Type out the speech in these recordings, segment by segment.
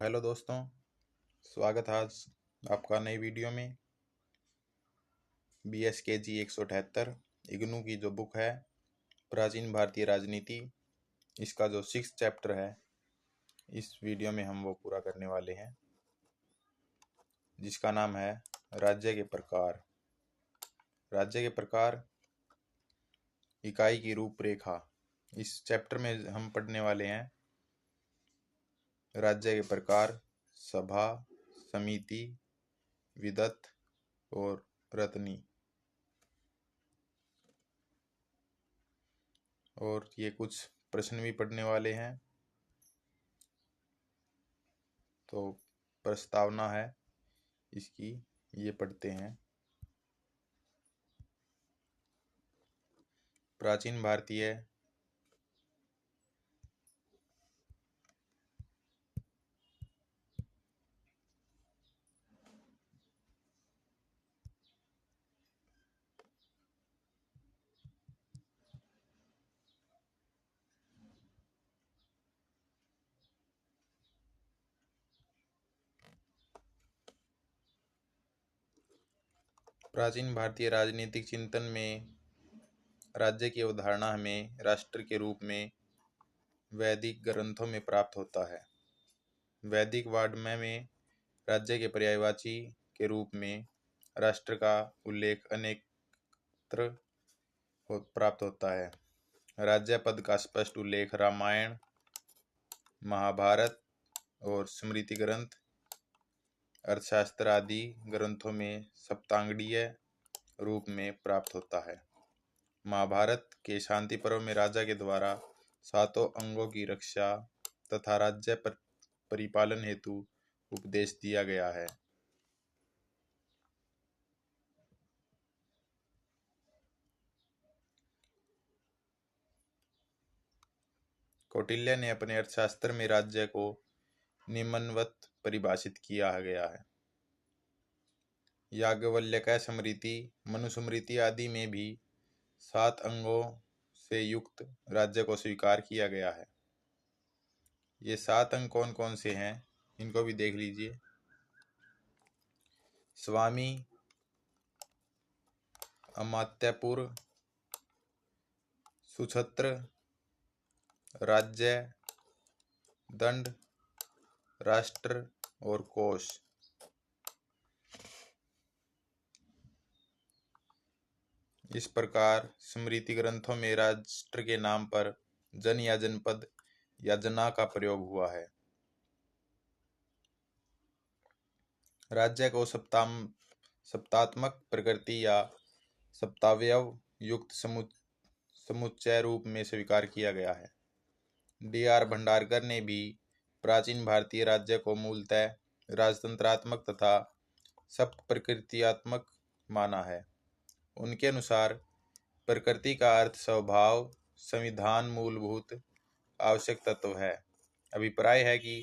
Hello दोस्तों, स्वागत है आज आपका नई वीडियो में। BSKG 178 इग्नू की जो बुक है प्राचीन भारतीय राजनीति, इसका जो 6th चैप्टर है इस वीडियो में हम वो पूरा करने वाले हैं, जिसका नाम है राज्य के प्रकार। राज्य के प्रकार, इकाई की रूपरेखा। इस चैप्टर में हम पढ़ने वाले हैं राज्य के प्रकार, सभा, समिति, विदत और रत्नी। और ये कुछ प्रश्न भी पढ़ने वाले हैं, तो प्रस्तावना है इसकी, ये पढ़ते हैं। प्राचीन भारतीय प्राचीन भारतीय राजनीतिक चिंतन में राज्य की अवधारणा हमें राष्ट्र के रूप में वैदिक ग्रंथों में प्राप्त होता है। वैदिक वाङ्मय में राज्य के पर्यायवाची के रूप में राष्ट्र का उल्लेख अनेकत्र प्राप्त होता है। राज्य पद का स्पष्ट उल्लेख रामायण, महाभारत और स्मृति ग्रंथ, अर्थशास्त्र आदि ग्रंथों में सप्तांगीय रूप में प्राप्त होता है। महाभारत के शांति पर्व में राजा के द्वारा 7 अंगों की रक्षा तथा राज्य पर परिपालन हेतु उपदेश दिया गया है। कौटिल्य ने अपने अर्थशास्त्र में राज्य को निम्नवत परिभाषित किया गया है। याज्ञवल्क्य स्मृति, मनुस्मृति आदि में भी 7 अंगों से युक्त राज्य को स्वीकार किया गया है। ये 7 अंग कौन कौन से हैं, इनको भी देख लीजिए। स्वामी, अमात्यपुर, सुछत्र, राज्य, दंड, राष्ट्र और कोश। इस प्रकार स्मृति ग्रंथों में राष्ट्र के नाम पर जन या जनपद या जना का प्रयोग हुआ है। राज्य को सप्तात्मक प्रकृति या सप्तावयव युक्त समुच्चय रूप में स्वीकार किया गया है। D.R. भंडारकर ने भी प्राचीन भारतीय राज्य को मूलतः राजतंत्रात्मक तथा सप्त प्रकृतियात्मक माना है। उनके अनुसार प्रकृति का अर्थ स्वभाव, संविधान, मूलभूत आवश्यक तत्व है। अभिप्राय है कि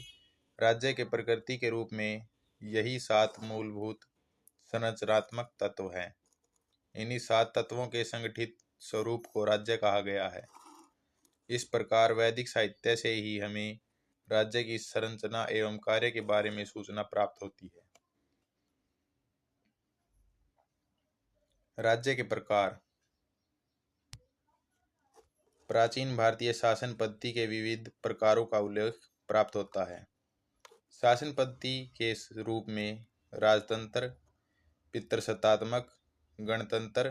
राज्य के प्रकृति के रूप में यही 7 मूलभूत संरचनात्मक तत्व हैं। इन्हीं 7 तत्वों के संगठित स्वरूप को राज्य कहा गया है। इस प्रकार वैदिक साहित्य से ही हमें राज्य की संरचना एवं कार्य के बारे में सूचना प्राप्त होती है। राज्य के प्रकार। प्राचीन भारतीय शासन पद्धति के विविध प्रकारों का उल्लेख प्राप्त होता है। शासन पद्धति के रूप में राजतंत्र, पितृसत्तात्मक, गणतंत्र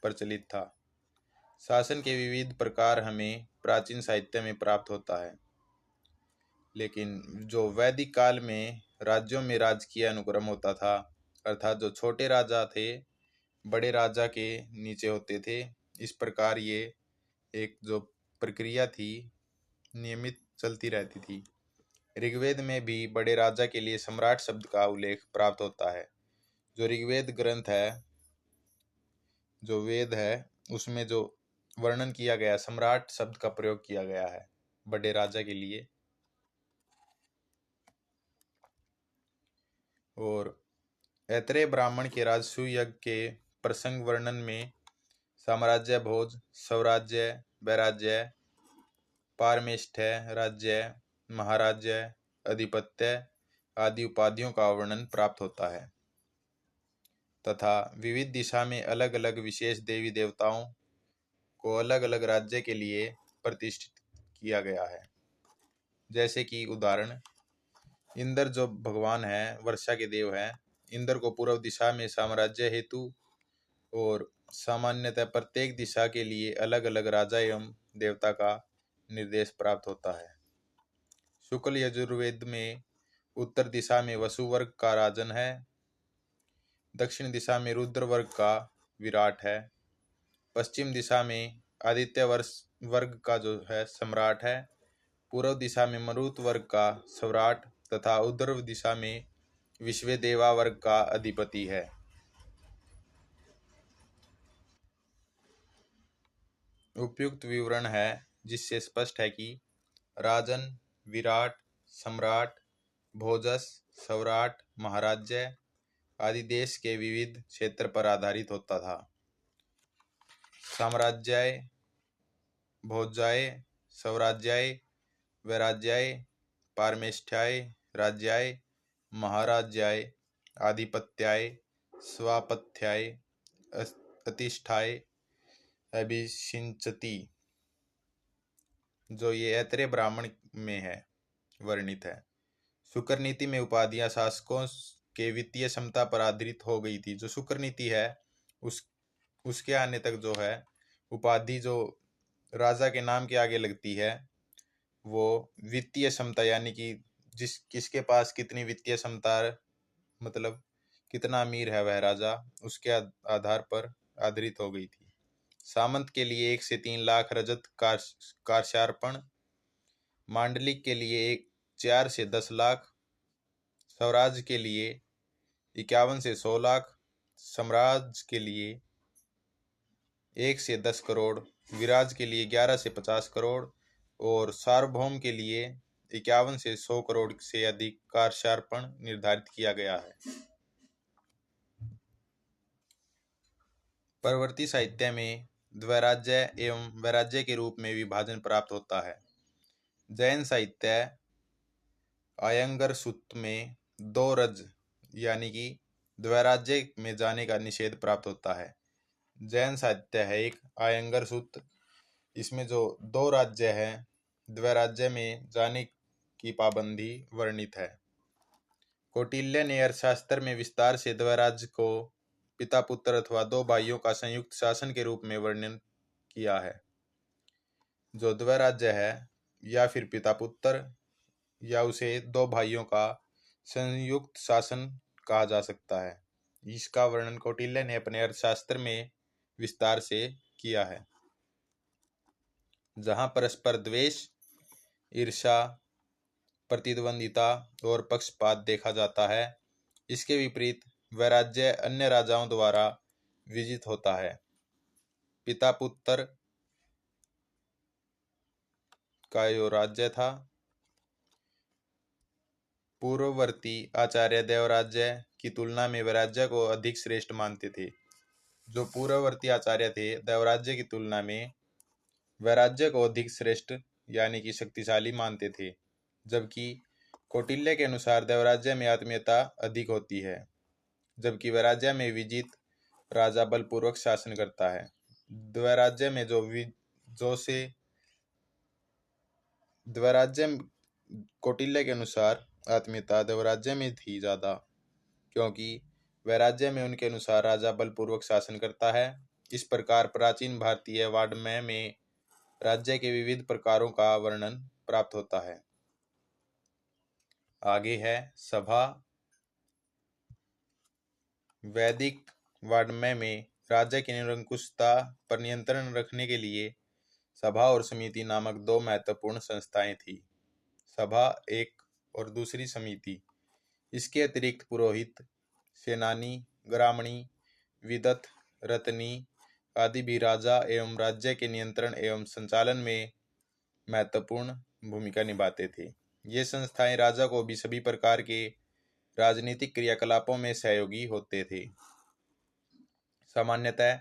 प्रचलित था। शासन के विविध प्रकार हमें प्राचीन साहित्य में प्राप्त होता है, लेकिन जो वैदिक काल में राज्यों में राजकीय अनुक्रम होता था, अर्थात जो छोटे राजा थे बड़े राजा के नीचे होते थे, इस प्रकार ये एक जो प्रक्रिया थी नियमित चलती रहती थी। ऋग्वेद में भी बड़े राजा के लिए सम्राट शब्द का उल्लेख प्राप्त होता है। जो ऋग्वेद ग्रंथ है, जो वेद है, उसमें जो वर्णन किया गया सम्राट शब्द का प्रयोग किया गया है बड़े राजा के लिए। और ऐत्रेय ब्राह्मण के राजसूय यज्ञ के प्रसंग वर्णन में साम्राज्य भोज, स्वराज्य, वैराज्य, पारमेष्ठ्य राज्य, महाराज्य, अधिपत्य, आदि उपाधियों का वर्णन प्राप्त होता है तथा विविध दिशा में अलग अलग विशेष देवी देवताओं को अलग अलग राज्य के लिए प्रतिष्ठित किया गया है। जैसे कि उदाहरण, इंद्र जो भगवान है, वर्षा के देव हैं, इंद्र को पूर्व दिशा में साम्राज्य हेतु और सामान्यतः प्रत्येक दिशा के लिए अलग अलग राजा एवं देवता का निर्देश प्राप्त होता है। शुक्ल यजुर्वेद में उत्तर दिशा में वसु वर्ग का राजन है, दक्षिण दिशा में रुद्र वर्ग का विराट है, पश्चिम दिशा में आदित्य वर्ग का जो है सम्राट है, पूर्व दिशा में मरुत वर्ग का सम्राट तथा उत्तर दिशा में विश्वदेवा वर्ग का अधिपति है। उपयुक्त विवरण है जिससे स्पष्ट है कि राजन, विराट, सम्राट, भोजस, सौराट, महाराज्य आदि देश के विविध क्षेत्र पर आधारित होता था। साम्राज्याय, भोज्याय, सौराज्याय, वैराज्याय, पारमेष्ठ्याय, राज्याय, महाराज्याय, आधिपत्याय, स्वापत्याय, अतिष्ठाय, अभिषिंचति, जो ये ऐतरेय ब्राह्मण में है वर्णित है। शुक्र नीति में उपाधियां शासकों के वित्तीय क्षमता पर आधारित हो गई थी। जो शुक्र नीति है उसके आने तक जो है उपाधि जो राजा के नाम के आगे लगती है वो वित्तीय क्षमता यानी कि किसके पास कितनी वित्तीय क्षमता, मतलब कितना अमीर है वह राजा, उसके आधार पर आधारित हो गई थी। सामंत के लिए 1 से 3 लाख रजत कार्यार्पण, मांडलिक के लिए 4 से 10 लाख, स्वराज के लिए 51 से 100 लाख, साम्राज्य के लिए 1 से 10 करोड़, विराज के लिए 11 से 50 करोड़ और सार्वभौम के लिए 51 से 100 करोड़ से अधिक कार्यार्पण निर्धारित किया गया है। परवर्ती साहित्य में द्वैराज्य एवं वैराज्य के रूप में विभाजन प्राप्त होता है। जैन साहित्य आयंगर सूत्र में 2 रज यानी कि द्वैराज्य में जाने का निषेध प्राप्त होता है। जैन साहित्य है एक आयंगर सूत्र, इसमें जो 2 राज्य है द्वैराज्य में जाने की पाबंदी वर्णित है। कौटिल्य ने अर्थशास्त्र में विस्तार से द्वैराज्य को पिता पुत्र अथवा 2 भाइयों का संयुक्त शासन के रूप में वर्णन किया है। जो द्वैराज्य है या फिर पिता पुत्र या उसे 2 भाइयों का संयुक्त शासन कहा जा सकता है। इसका वर्णन कौटिल्य ने अपने अर्थशास्त्र में विस्तार से किया है। जहाँ परस्पर द्वेष, ईर्ष्या, प्रतिद्वंदिता और पक्षपात देखा जाता है, इसके विपरीत वैराज्य अन्य राजाओं द्वारा विजित होता है। पिता पुत्र का जो राज्य था, पूर्ववर्ती आचार्य देवराज्य की तुलना में वैराज्य को अधिक श्रेष्ठ मानते थे। जो पूर्ववर्ती आचार्य थे देवराज्य की तुलना में वैराज्य को अधिक श्रेष्ठ यानी कि शक्तिशाली मानते थे, जबकि कौटिल्य के अनुसार देवराज्य में आत्मीयता अधिक होती है, जबकि वैराज्य में विजित राजा बलपूर्वक शासन करता है। द्वैराज्य में कौटिल्य के अनुसार आत्मीयता देवराज्य में थी ज्यादा, क्योंकि वैराज्य में उनके अनुसार राजा बलपूर्वक शासन करता है। इस प्रकार प्राचीन भारतीय वाङ्मय में राज्य के विविध प्रकारों का वर्णन प्राप्त होता है। आगे है सभा। वैदिक वाङ्मय में राज्य की निरंकुशता पर नियंत्रण रखने के लिए सभा और समिति नामक 2 महत्वपूर्ण संस्थाएं थी। सभा एक और दूसरी समिति। इसके अतिरिक्त पुरोहित, सेनानी, ग्रामणी, विदत, रत्नी आदि भी राजा एवं राज्य के नियंत्रण एवं संचालन में महत्वपूर्ण भूमिका निभाते थे। ये संस्थाएं राजा को भी सभी प्रकार के राजनीतिक क्रियाकलापों में सहयोगी होते थे। सामान्यतः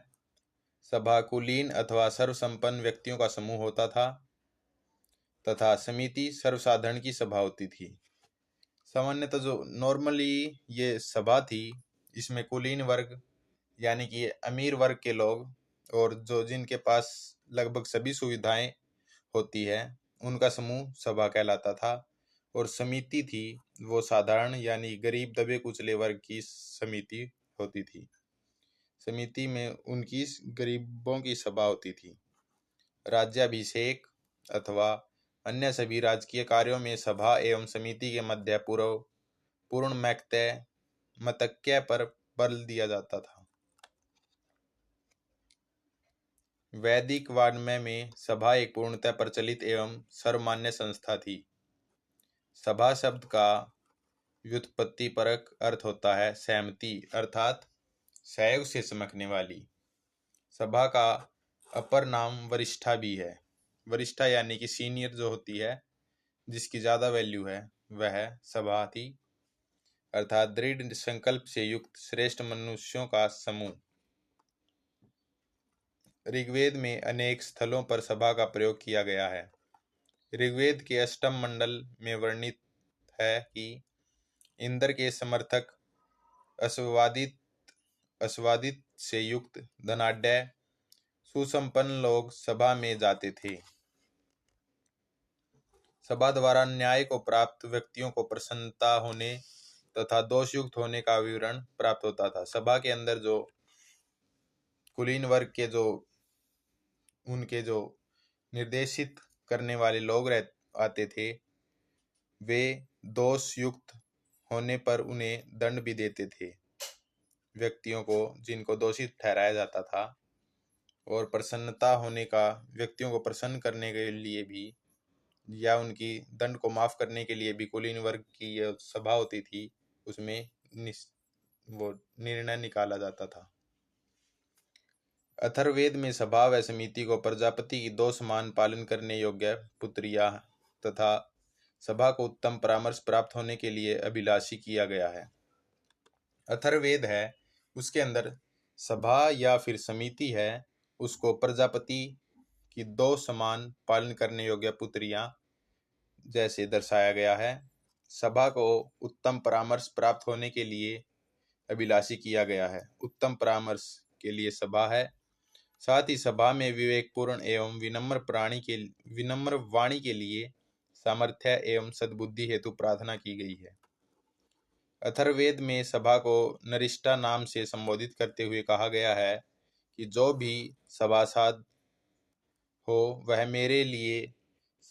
सभा कुलीन अथवा सर्वसंपन्न व्यक्तियों का समूह होता था तथा समिति सर्वसाधारण की सभा होती थी। सामान्यतः जो नॉर्मली ये सभा थी, इसमें कुलीन वर्ग यानी कि अमीर वर्ग के लोग और जो जिनके पास लगभग सभी सुविधाएं होती है उनका समूह सभा कहलाता था। और समिति थी वो साधारण यानी गरीब दबे कुचले वर्ग की समिति होती थी। समिति में उनकी गरीबों की सभा होती थी। राज्याभिषेक अथवा अन्य सभी राजकीय कार्यों में सभा एवं समिति के मध्य पूर्ण मतक्य पर बल दिया जाता था। वैदिक वाङ्मय में सभा एक पूर्णतः प्रचलित एवं सर्वमान्य संस्था थी। सभा शब्द का व्युत्पत्ति परक अर्थ होता है सहमति, अर्थात सहयोग से चमकने वाली। सभा का अपर नाम वरिष्ठा भी है। वरिष्ठा यानी कि सीनियर जो होती है, जिसकी ज्यादा वैल्यू है, वह सभा थी, अर्थात दृढ़ संकल्प से युक्त श्रेष्ठ मनुष्यों का समूह। ऋग्वेद में अनेक स्थलों पर सभा का प्रयोग किया गया है। ऋग्वेद के अष्टम मंडल में वर्णित है कि इंद्र के समर्थक अस्वादित से युक्त धनाढ्य सुसंपन्न लोग सभा में जाते थे। सभा द्वारा न्याय को प्राप्त व्यक्तियों को प्रसन्नता होने तथा दोषयुक्त होने का विवरण प्राप्त होता था। सभा के अंदर जो कुलीन वर्ग के उनके जो निर्देशित करने वाले लोग आते थे, वे दोषयुक्त होने पर उन्हें दंड भी देते थे व्यक्तियों को जिनको दोषी ठहराया जाता था। और प्रसन्नता होने का, व्यक्तियों को प्रसन्न करने के लिए भी या उनकी दंड को माफ करने के लिए भी कुलीन वर्ग की यह सभा होती थी, उसमें वो निर्णय निकाला जाता था। अथर्ववेद में सभा व समिति को प्रजापति की दो समान पालन करने योग्य पुत्रियां तथा सभा को उत्तम परामर्श प्राप्त होने के लिए अभिलाषी किया गया है। अथर्ववेद है, उसके अंदर सभा या फिर समिति है, उसको प्रजापति की दो समान पालन करने योग्य पुत्रियां जैसे दर्शाया गया है। सभा को उत्तम परामर्श प्राप्त होने के लिए अभिलाषी किया गया है। उत्तम परामर्श के लिए सभा है। साथ ही सभा में विवेकपूर्ण एवं विनम्र वाणी के लिए सामर्थ्य एवं सद्बुद्धि हेतु प्रार्थना की गई है। अथर्ववेद में सभा को नरिष्ठा नाम से संबोधित करते हुए कहा गया है कि जो भी सभासद हो वह मेरे लिए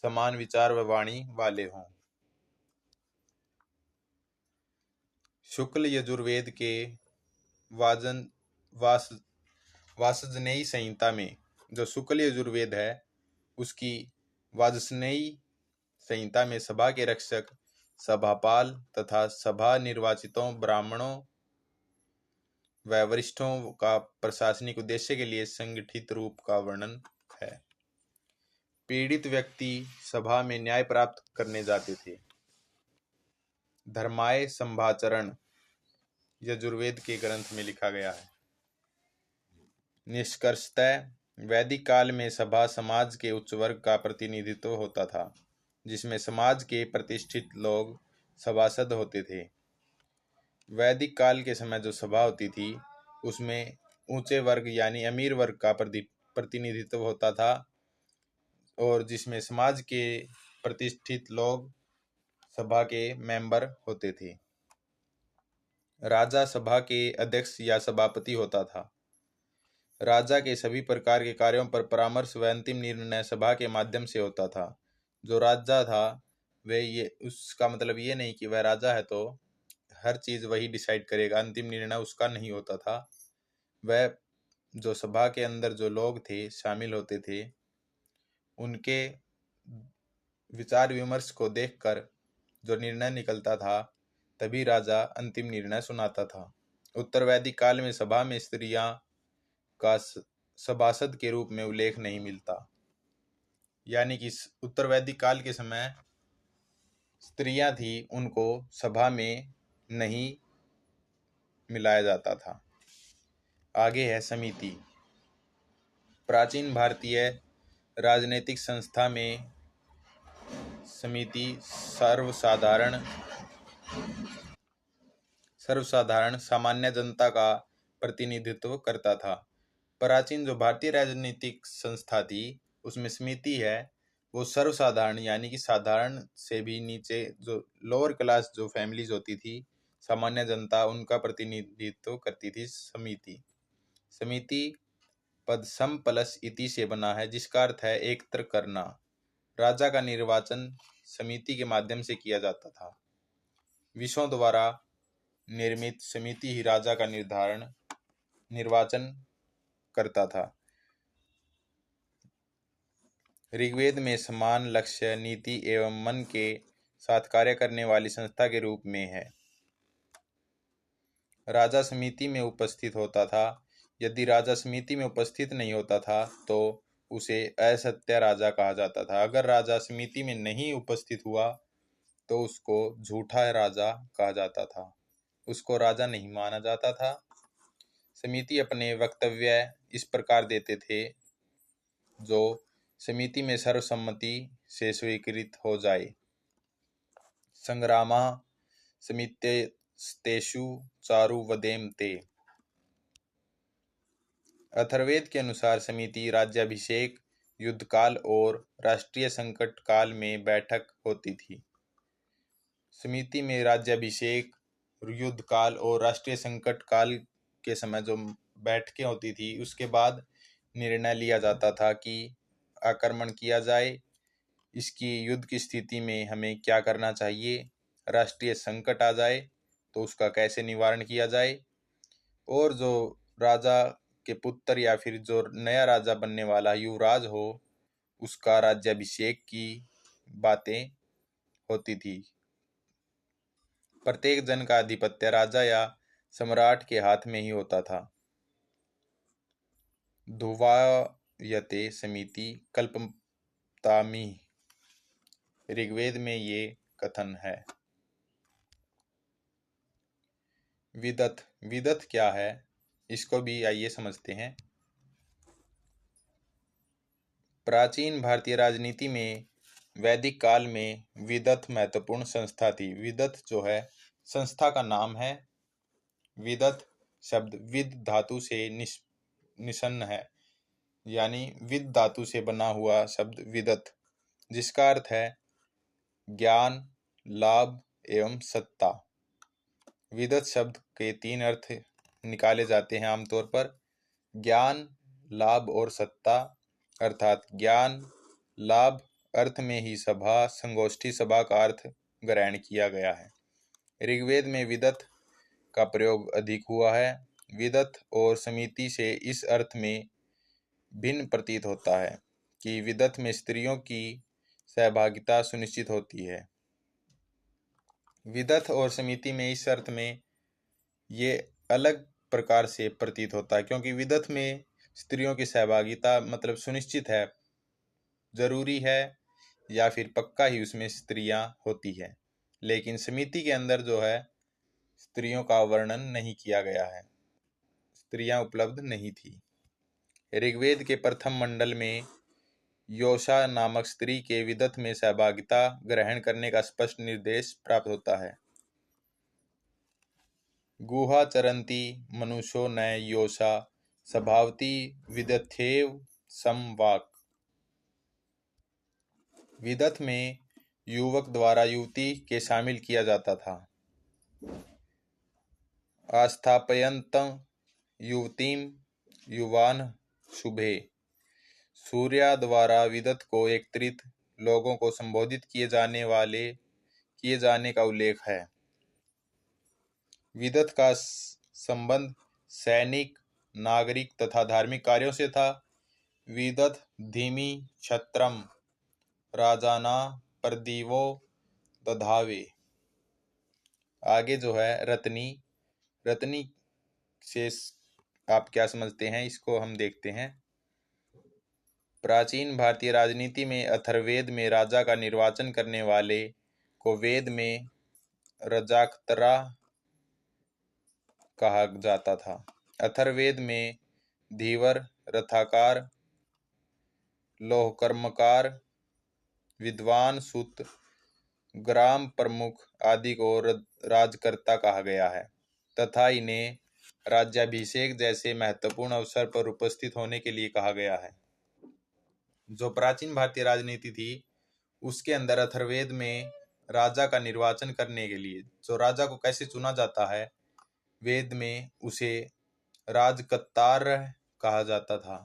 समान विचार व वाणी वाले हों। शुक्ल यजुर्वेद के वाजस्नेयी संहिता में, जो शुक्ल यजुर्वेद है उसकी वाजस्नेयी संहिता में सभा के रक्षक सभापाल तथा सभा निर्वाचितों ब्राह्मणों व वरिष्ठों का प्रशासनिक उद्देश्य के लिए संगठित रूप का वर्णन है। पीड़ित व्यक्ति सभा में न्याय प्राप्त करने जाते थे। धर्माय संभाचरण यजुर्वेद के ग्रंथ में लिखा गया है। निष्कर्षतः वैदिक काल में सभा समाज के उच्च वर्ग का प्रतिनिधित्व होता था, जिसमें समाज के प्रतिष्ठित लोग सभासद होते थे। वैदिक काल के समय जो सभा होती थी उसमें ऊंचे वर्ग यानी अमीर वर्ग का प्रतिनिधित्व होता था और जिसमें समाज के प्रतिष्ठित लोग सभा के मेंबर होते थे। राजा सभा के अध्यक्ष या सभापति होता था। राजा के सभी प्रकार के कार्यों पर परामर्श व अंतिम निर्णय सभा के माध्यम से होता था। जो राजा था वह उसका मतलब ये नहीं कि वह राजा है तो हर चीज वही डिसाइड करेगा, अंतिम निर्णय उसका नहीं होता था। वह जो सभा के अंदर जो लोग थे शामिल होते थे, उनके विचार विमर्श को देखकर जो निर्णय निकलता था तभी राजा अंतिम निर्णय सुनाता था। उत्तर वैदिक काल में सभा में स्त्रियां का सभासद के रूप में उल्लेख नहीं मिलता, यानी कि उत्तर वैदिक काल के समय स्त्रियां थी, उनको सभा में नहीं मिलाया जाता था। आगे है समिति। प्राचीन भारतीय राजनीतिक संस्था में समिति सर्वसाधारण सर्वसाधारण सामान्य जनता का प्रतिनिधित्व करता था। प्राचीन जो भारतीय राजनीतिक संस्था थी उसमें समिति है वो सर्वसाधारण यानी कि साधारण से भी नीचे जो लोअर क्लास जो फैमिलीज होती थी, सामान्य जनता, उनका प्रतिनिधित्व करती थी समिति। समिति पद सम प्लस इति से बना है जिसका अर्थ है एकत्र करना। राजा का निर्वाचन समिति के माध्यम से किया जाता था। विषयों द्वारा निर्मित समिति ही राजा का निर्वाचन करता था। ऋग्वेद में समान लक्ष्य, नीति एवं मन के साथ कार्य करने वाली संस्था के रूप में है। राजा समिति में उपस्थित होता था। यदि राजा समिति में उपस्थित नहीं होता था तो उसे असत्य राजा कहा जाता था। अगर राजा समिति में नहीं उपस्थित हुआ तो उसको झूठा राजा कहा जाता था, उसको राजा नहीं माना जाता था। समिति अपने वक्तव्य इस प्रकार देते थे जो समिति में सर्वसम्मति से स्वीकृत हो जाए। संग्रामा समित्यस्तेषु चारु वदेम ते। अथर्ववेद के अनुसार समिति राज्याभिषेक, युद्धकाल और राष्ट्रीय संकट काल में बैठक होती थी। समिति में राज्याभिषेक, युद्धकाल और राष्ट्रीय संकट काल के समय जो बैठकें होती थी उसके बाद निर्णय लिया जाता था कि आक्रमण किया जाए, इसकी युद्ध की स्थिति में हमें क्या करना चाहिए, राष्ट्रीय संकट आ जाए तो उसका कैसे निवारण किया जाए, और जो राजा के पुत्र या फिर जो नया राजा बनने वाला युवराज हो उसका राज्याभिषेक की बातें होती थी। प्रत्येक जन का आधिपत्य राजा या सम्राट के हाथ में ही होता था। धुवायते समिति कल्पतामि, ऋग्वेद में ये कथन है। विदथ, विदथ क्या है इसको भी आइए समझते हैं। प्राचीन भारतीय राजनीति में वैदिक काल में विदथ महत्वपूर्ण संस्था थी। विदथ जो है संस्था का नाम है। विदथ शब्द विद धातु से निष्पन्न है, यानी विद धातु से बना हुआ शब्द विदथ, जिसका अर्थ है ज्ञान, लाभ एवं सत्ता। विदथ शब्द के तीन अर्थ निकाले जाते हैं आमतौर पर, ज्ञान, लाभ और सत्ता। अर्थात ज्ञान, लाभ अर्थ में ही सभा, संगोष्ठी सभा का अर्थ ग्रहण किया गया है। ऋग्वेद में विदथ का प्रयोग अधिक हुआ है। विदथ और समिति से इस अर्थ में भिन्न प्रतीत होता है कि विदथ में स्त्रियों की सहभागिता सुनिश्चित होती है। विदथ और समिति में इस अर्थ में ये अलग प्रकार से प्रतीत होता है क्योंकि विदथ में स्त्रियों की सहभागिता मतलब सुनिश्चित है, जरूरी है या फिर पक्का ही उसमें स्त्रियां होती है, लेकिन समिति के अंदर जो है स्त्रियों का वर्णन नहीं किया गया है, स्त्रियां उपलब्ध नहीं थी। ऋग्वेद के प्रथम मंडल में योषा नामक स्त्री के विदथ में सहभागिता ग्रहण करने का स्पष्ट निर्देश प्राप्त होता है। गुहा चरन्ति मनुष्यो न योषा स्वभावती विदथेव समवाक। विदथ में युवक द्वारा युवती के शामिल किया जाता था। आस्थापयन्त युवतीम युवान शुभे। सूर्या द्वारा विदथ को एकत्रित लोगों को संबोधित किए जाने का उल्लेख है। विदथ का संबंध सैनिक, नागरिक तथा धार्मिक कार्यों से था। विदथ धीमी छत्रम राजाना प्रदीवो दधावे। आगे जो है रत्नी, रत्नी से आप क्या समझते हैं इसको हम देखते हैं। प्राचीन भारतीय राजनीति में अथर्ववेद में राजा का निर्वाचन करने वाले को वेद में रजाक्तरा कहा जाता था। अथर्ववेद में धीवर, रथाकार, लोहकर्मकार, विद्वान, सूत, ग्राम प्रमुख आदि को राजकर्ता कहा गया है तथा इन्हें राज्याभिषेक जैसे महत्वपूर्ण अवसर पर उपस्थित होने के लिए कहा गया है। जो प्राचीन भारतीय राजनीति थी उसके अंदर अथर्ववेद में राजा का निर्वाचन करने के लिए जो राजा को कैसे चुना जाता है, वेद में उसे राजकत्तार कहा जाता था।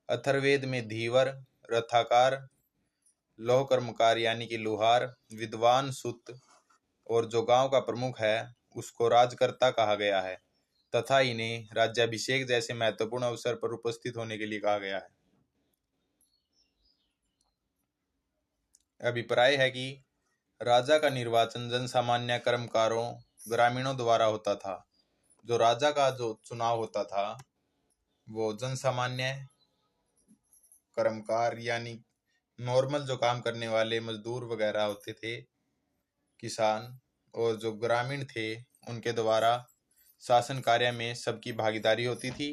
अथर्ववेद में धीवर, रथाकार, लौह कर्मकार यानी कि लोहार, विद्वान सुत और जो गांव का प्रमुख है उसको राजकर्ता कहा गया है तथा इन्हें राज्याभिषेक जैसे महत्वपूर्ण अवसर पर उपस्थित होने के लिए कहा गया है। अभिप्राय है कि राजा का निर्वाचन जनसामान्य कर्मकारों ग्रामीणों द्वारा होता था। जो राजा का जो चुनाव होता था वो जनसामान्य कर्मकार यानी नॉर्मल जो काम करने वाले मजदूर वगैरह होते थे, किसान, और जो ग्रामीण थे उनके द्वारा शासन कार्य में सबकी भागीदारी होती थी।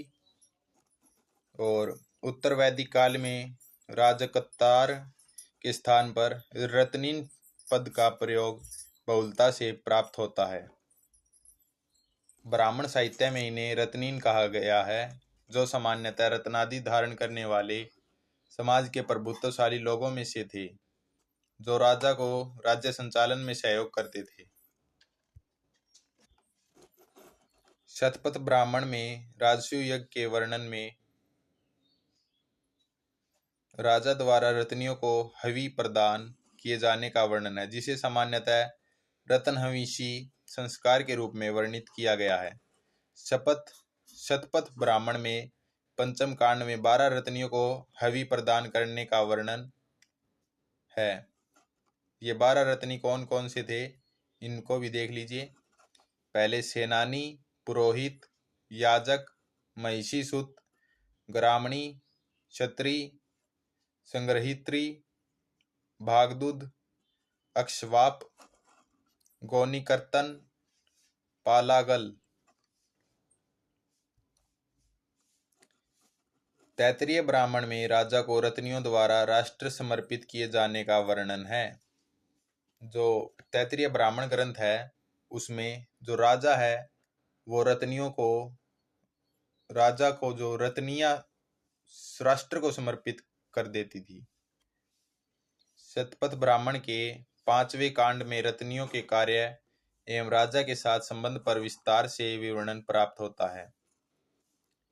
और उत्तर वैदिक काल में राजकत्तार के स्थान पर रत्नीन पद का प्रयोग बहुलता से प्राप्त होता है। ब्राह्मण साहित्य में इन्हें रत्नीन कहा गया है, जो सामान्यतः रत्नादि धारण करने वाले समाज के प्रभुत्वशाली लोगों में से थे, जो राजा को राज्य संचालन में सहयोग करते थे। शतपथ ब्राह्मण में राजसूय यज्ञ के वर्णन में राजा द्वारा रत्नियों को हवि प्रदान किए जाने का वर्णन है, जिसे सामान्यतः रत्न हविषी संस्कार के रूप में वर्णित किया गया है। शतपथ ब्राह्मण में पंचम कांड में 12 रत्नियों को हवि प्रदान करने का वर्णन है। ये 12 रत्नी कौन कौन से थे इनको भी देख लीजिए। पहले सेनानी, पुरोहित, याजक, महिषी सुत, ग्रामणी, क्षत्रिय, संग्रहित्री, भागदूत, अक्षवाप, गौनीकर्तन, पालागल। तैत्तिरीय ब्राह्मण में राजा को रत्नियों द्वारा राष्ट्र समर्पित किए जाने का वर्णन है। जो तैत्तिरीय ब्राह्मण ग्रंथ है उसमें जो राजा है वो राजा को जो रत्नियां राष्ट्र को समर्पित कर देती थी। शतपथ ब्राह्मण के 5वें कांड में रत्नियों के कार्य एवं राजा के साथ संबंध पर विस्तार से विवरण प्राप्त होता है।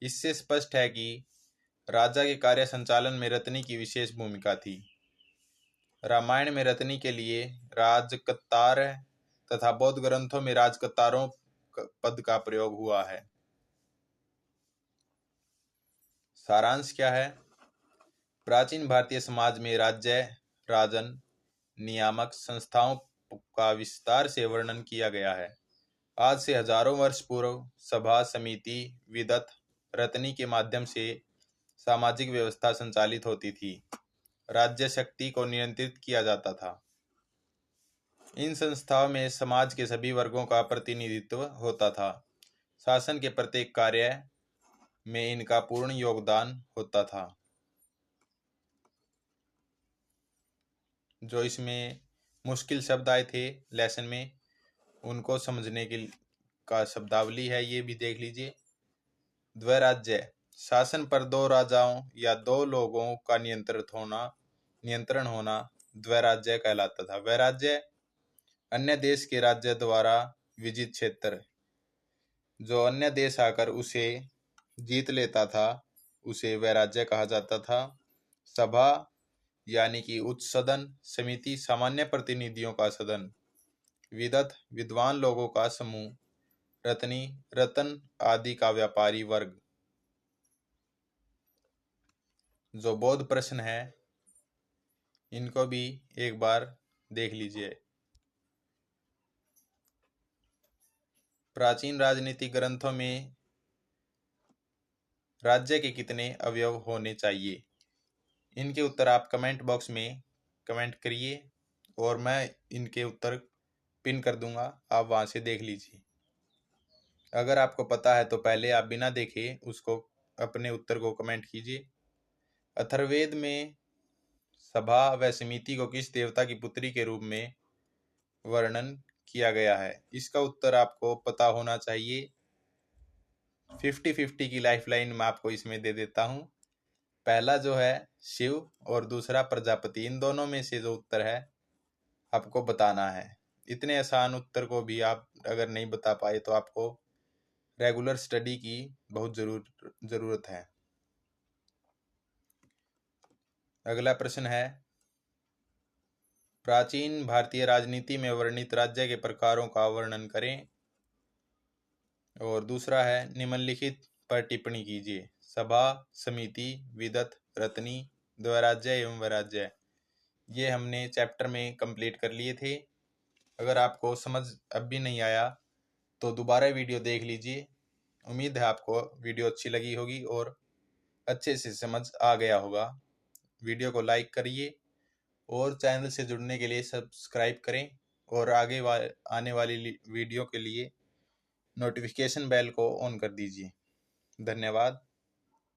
इससे स्पष्ट है कि राजा के कार्य संचालन में रत्नी की विशेष भूमिका थी। रामायण में रत्नी के लिए राजकत्तार तथा बौद्ध ग्रंथों में राजकत्तारों पद का प्रयोग हुआ है। सारांश क्या है? प्राचीन भारतीय समाज में राज्य, राजन, नियामक संस्थाओं का विस्तार से वर्णन किया गया है। आज से हजारों वर्ष पूर्व सभा, समिति, विदत, रत्नी के माध्यम से सामाजिक व्यवस्था संचालित होती थी। राज्य शक्ति को नियंत्रित किया जाता था। इन संस्थाओं में समाज के सभी वर्गों का प्रतिनिधित्व होता था। शासन के प्रत्येक कार्य में इनका पूर्ण योगदान होता था। जो इसमें मुश्किल शब्द आए थे लेसन में, उनको समझने के का शब्दावली है, ये भी देख लीजिए। द्वैराज्य, शासन पर 2 राजाओं या 2 लोगों का नियंत्रण होना द्वैराज्य कहलाता था। वैराज्य, अन्य देश के राज्य द्वारा विजित क्षेत्र, जो अन्य देश आकर उसे जीत लेता था उसे वैराज्य कहा जाता था। सभा यानी कि उच्च सदन, समिति सामान्य प्रतिनिधियों का सदन, विदत विद्वान लोगों का समूह, रत्नी रतन आदि का व्यापारी वर्ग। जो बौद्ध प्रश्न है इनको भी एक बार देख लीजिए। प्राचीन राजनीतिक ग्रंथों में राज्य के कितने अवयव होने चाहिए? इनके उत्तर आप कमेंट बॉक्स में कमेंट करिए और मैं इनके उत्तर पिन कर दूंगा, आप वहां से देख लीजिए। अगर आपको पता है तो पहले आप बिना देखे उसको अपने उत्तर को कमेंट कीजिए। अथर्ववेद में सभा व समिति को किस देवता की पुत्री के रूप में वर्णन किया गया है? इसका उत्तर आपको पता होना चाहिए। 50-50 की लाइफलाइन मैं आपको इसमें दे देता हूँ। पहला जो है शिव और दूसरा प्रजापति, इन दोनों में से जो उत्तर है आपको बताना है। इतने आसान उत्तर को भी आप अगर नहीं बता पाए तो आपको रेगुलर स्टडी की बहुत जरूरत है। अगला प्रश्न है, प्राचीन भारतीय राजनीति में वर्णित राज्य के प्रकारों का वर्णन करें। और दूसरा है, निम्नलिखित पर टिप्पणी कीजिए। सभा, समिति, विदत, रत्नी, द्वैराज्य एवं वैराज्य। ये हमने चैप्टर में कंप्लीट कर लिए थे। अगर आपको समझ अब भी नहीं आया तो दोबारा वीडियो देख लीजिए। उम्मीद है आपको वीडियो अच्छी लगी होगी और अच्छे से समझ आ गया होगा। वीडियो को लाइक करिए और चैनल से जुड़ने के लिए सब्सक्राइब करें और आने वाली वीडियो के लिए नोटिफिकेशन बेल को ऑन कर दीजिए। धन्यवाद।